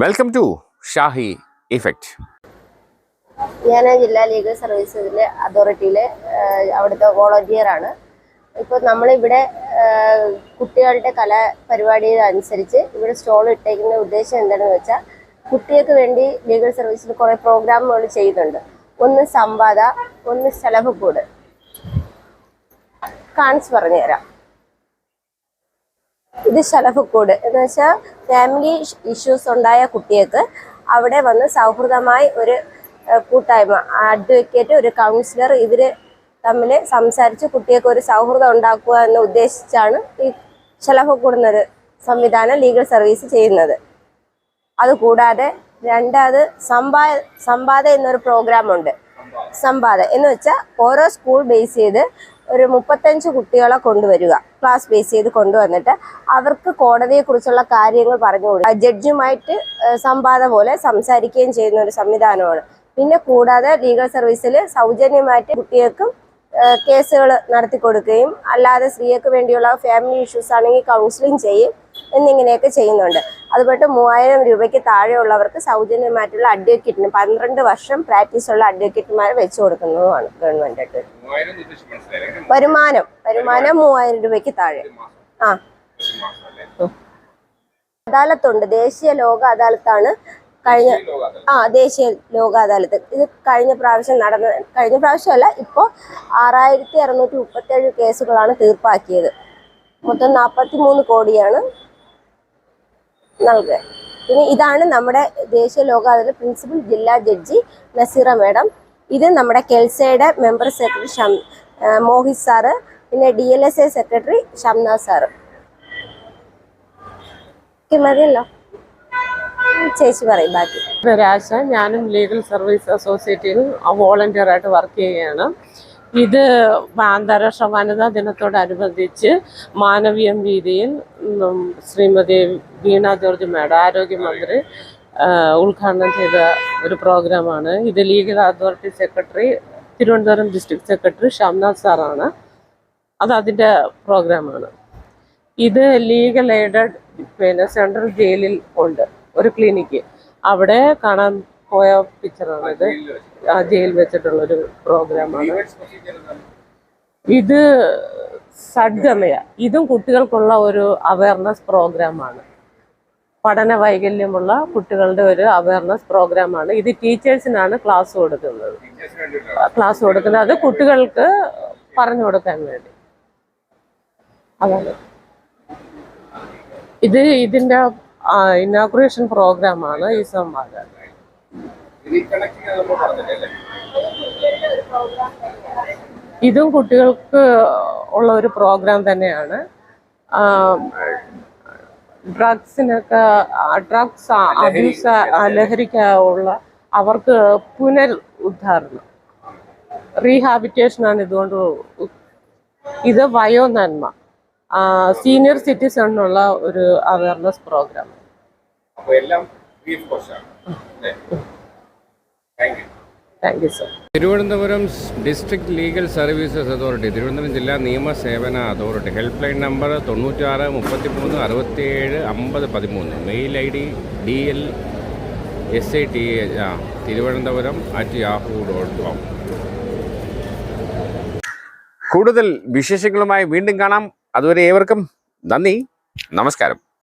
Welcome to Shahi effect. ഞാൻ ജില്ലാ legal സർവീസിലെ അതോറിറ്റിയിലെ അവിടുത്തെ വോളണ്ടിയറാണ്. ഇപ്പോൾ നമ്മളിവിടെ കുട്ടികളുടെ കലാപരിപാടികൾക്കനുസരിച്ച് ഇവിടെ സ്റ്റോൾ ഇട്ടേക്കുന്ന ഉദ്ദേശം എന്താണെന്ന് വെച്ചാൽ, കുട്ടികൾക്ക് വേണ്ടി ലീഗൽ സർവീസിൽ കുറേ പ്രോഗ്രാമുകൾ ചെയ്യുന്നുണ്ട്. ഒന്ന് സംവാദ, ഒന്ന് ശലഭക്കൂട്. കാണിച്ച് പറഞ്ഞുതരാം. ഇത് ശലഭക്കൂട് എന്ന് വെച്ചാൽ ഫാമിലി ഇഷ്യൂസ് ഉണ്ടായ കുട്ടികൾക്ക് അവിടെ വന്ന് സൗഹൃദമായി ഒരു കൂട്ടായ്മ, അഡ്വക്കേറ്റ്, ഒരു കൗൺസിലർ, ഇവർ തമ്മിൽ സംസാരിച്ച് കുട്ടികൾക്ക് ഒരു സൗഹൃദം ഉണ്ടാക്കുക എന്ന് ഉദ്ദേശിച്ചാണ് ഈ ശലഭക്കൂട് എന്നൊരു സംവിധാനം ലീഗൽ സർവീസ് ചെയ്യുന്നത്. അതുകൂടാതെ രണ്ടാമത് സംവാദ എന്നൊരു പ്രോഗ്രാമുണ്ട്. സംവാദ എന്ന് വെച്ചാൽ ഓരോ സ്കൂൾ ബേസ് ചെയ്ത് ഒരു 35 കുട്ടികളെ കൊണ്ടുവരിക, ക്ലാസ് ബേസ് ചെയ്ത് കൊണ്ടുവന്നിട്ട് അവർക്ക് കോടതിയെക്കുറിച്ചുള്ള കാര്യങ്ങൾ പറഞ്ഞു കൊടുക്കുക. ജഡ്ജുമായിട്ട് സംവാദം പോലെ സംസാരിക്കുകയും ചെയ്യുന്ന ഒരു സംവിധാനമാണ്. പിന്നെ കൂടാതെ ലീഗൽ സർവീസിൽ സൗജന്യമായിട്ട് കുട്ടികൾക്കും കേസുകൾ നടത്തി കൊടുക്കുകയും, അല്ലാതെ സ്ത്രീകൾക്ക് വേണ്ടിയുള്ള ഫാമിലി ഇഷ്യൂസ് ആണെങ്കിൽ കൗൺസിലിംഗ് ചെയ്യും എന്നിങ്ങനെയൊക്കെ ചെയ്യുന്നുണ്ട്. അതുപോലെ 3000 രൂപയ്ക്ക് താഴെയുള്ളവർക്ക് സൗജന്യമായിട്ടുള്ള അഡ്വക്കേറ്റിന് 12 വർഷം പ്രാക്ടീസുള്ള അഡ്വക്കേറ്റുമാരെ വെച്ചു കൊടുക്കുന്നതുമാണ് ഗവൺമെൻറ്. വരുമാനം 3000 രൂപയ്ക്ക് താഴെ. അദാലത്തുണ്ട്. ദേശീയ ലോക അദാലത്താണ് ദേശീയ ലോക അദാലത്ത്. ഇത് കഴിഞ്ഞ പ്രാവശ്യമല്ല, ഇപ്പോൾ 6637 കേസുകളാണ് തീർപ്പാക്കിയത്. മൊത്തം 43 കോടിയാണ് നൽകുക. പിന്നെ ഇതാണ് നമ്മുടെ ദേശീയ ലോക അദാലത്ത് പ്രിൻസിപ്പൽ ജില്ലാ ജഡ്ജി നസീറ മേഡം. ഇത് നമ്മുടെ കെൽസയുടെ മെമ്പർ സെക്രട്ടറി മോഹിത് സാറ്, പിന്നെ DLSA സെക്രട്ടറി ഷംനാഥ് സാറ്. മതിയല്ലോ, ചേച്ചി പറയും ബാക്കി. രാശ, ഞാനും ലീഗൽ സർവീസ് അസോസിയേറ്റിൽ വോളണ്ടിയറായിട്ട് വർക്ക് ചെയ്യുകയാണ്. ഇത് അന്താരാഷ്ട്ര വനിതാ ദിനത്തോടനുബന്ധിച്ച് മാനവീയം വീതിയിൽ ശ്രീമതി വീണ ജോർജ് മേഡം, ആരോഗ്യമന്ത്രി, ഉദ്ഘാടനം ചെയ്ത ഒരു പ്രോഗ്രാമാണ്. ഇത് legal authority secretary, Thiruvananthapuram district secretary Shamnath സാറാണ്. അതിൻ്റെ പ്രോഗ്രാമാണ്. ഇത് ലീഗൽ എയ്ഡഡ് സെൻട്രൽ ജയിലിൽ ഉണ്ട് ഒരു ക്ലിനിക്ക്. അവിടെ കാണാൻ പോയ പിക്ചറാണിത്. ജയിൽ വെച്ചിട്ടുള്ളൊരു പ്രോഗ്രാമാണ്. ഇത് സഡ്ഗമയ, ഇതും കുട്ടികൾക്കുള്ള ഒരു അവയർനെസ് പ്രോഗ്രാമാണ്. പഠന വൈകല്യമുള്ള കുട്ടികളുടെ ഒരു അവയർനെസ് പ്രോഗ്രാമാണ്. ഇത് ടീച്ചേഴ്സിനാണ് ക്ലാസ് കൊടുക്കുന്നത്. അത് കുട്ടികൾക്ക് പറഞ്ഞു കൊടുക്കാൻ വേണ്ടി. അതാണ് ഇതിൻ്റെ ഇനാഗുറേഷൻ പ്രോഗ്രാമാണ് ഈ സംവാദം. ഇതും കുട്ടികൾക്ക് ഉള്ള ഒരു പ്രോഗ്രാം തന്നെയാണ്. ഡ്രഗ്സ് അബ്യൂസ്, ലഹരിക്കുള്ള അവർക്ക് പുനരുദ്ധാരണം, റീഹാബിറ്റേഷനാണ് ഇതുകൊണ്ട്. ഇത് വയോനന്മ, സീനിയർ സിറ്റിസണിനുള്ള ഒരു awareness programme. Thank you sir. Thiruvananthapuram district legal services authority, Thiruvananthapuram ജില്ലാ നിയമസേവന അതോറിറ്റി. Help line number 96 33 67 50 13. Mail ID DLSATA Thiruvananthapuram@yahoo.com. കൂടുതൽ വിശേഷങ്ങളുമായി വീണ്ടും കാണാം. അതുവരെ ഏവർക്കും നന്ദി, നമസ്കാരം.